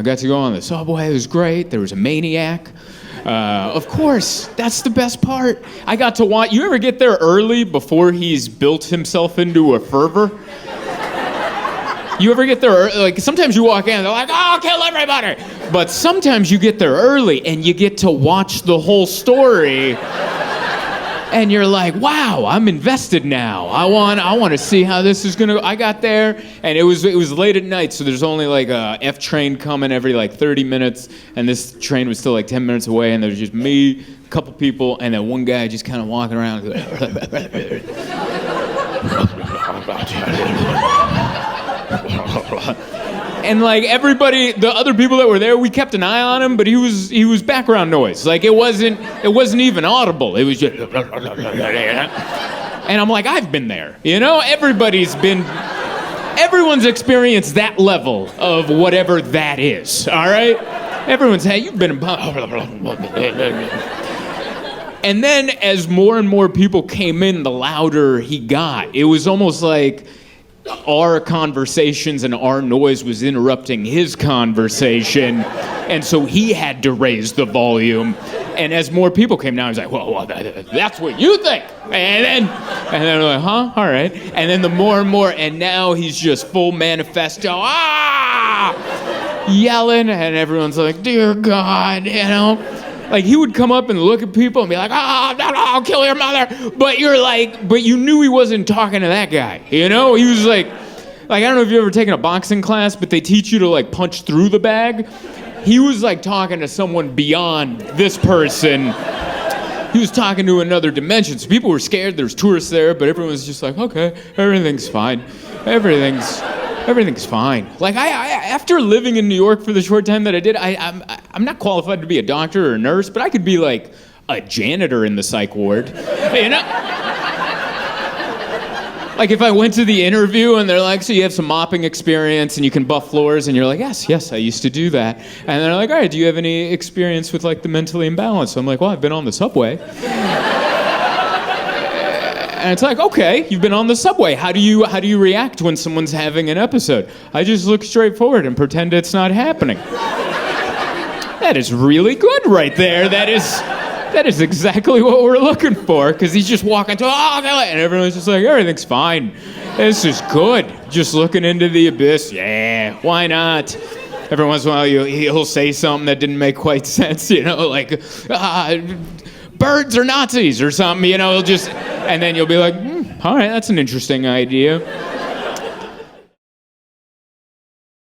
I got to go on the subway. It was great. There was a Maniac. Of course, that's the best part. I got to watch. You ever get there early before he's built himself into a fervor? You ever get there early? Like, sometimes you walk in and they're like, oh, I'll kill everybody. But sometimes you get there early and you get to watch the whole story. And you're like, wow, I'm invested now. I want to see how this is gonna go. I got there and it was late at night, so there's only like a F train coming every like 30 minutes, and this train was still like 10 minutes away, and there's just me, a couple people, and then one guy just kind of walking around. And like everybody, the other people that were there, we kept an eye on him, but he was background noise. Like it wasn't even audible. It was just, and I'm like, I've been there. You know, everyone's experienced that level of whatever that is. All right, everyone's had. You've been. And then as more and more people came in, the louder he got. It was almost like our conversations and our noise was interrupting his conversation, and so he had to raise the volume. And as more people came down, he was like, well, that's what you think. And then we're like, huh? All right. And then the more and more, and now he's just full manifesto, yelling, and everyone's like, dear God, you know? Like, he would come up and look at people and be like, I'll kill your mother. But you knew he wasn't talking to that guy, you know? He was like, I don't know if you've ever taken a boxing class, but they teach you to, like, punch through the bag. He was, like, talking to someone beyond this person. He was talking to another dimension. So people were scared. There's tourists there, but everyone was just like, okay, everything's fine. Everything's fine. Like, I after living in New York for the short time that I did, I'm not qualified to be a doctor or a nurse, but I could be like a janitor in the psych ward, you know? Like if I went to the interview and they're like, so you have some mopping experience and you can buff floors, and you're like, yes, I used to do that. And they're like, all right, do you have any experience with like the mentally imbalanced? So I'm like, well, I've been on the subway. And it's like, okay, you've been on the subway. How do you react when someone's having an episode? I just look straight forward and pretend it's not happening. That is really good right there. That is exactly what we're looking for, because he's just walking to, and everyone's just like, everything's fine. This is good. Just looking into the abyss. Yeah, why not? Every once in a while he'll say something that didn't make quite sense, you know, like, birds are Nazis or something, you know, and then you'll be like, all right, that's an interesting idea.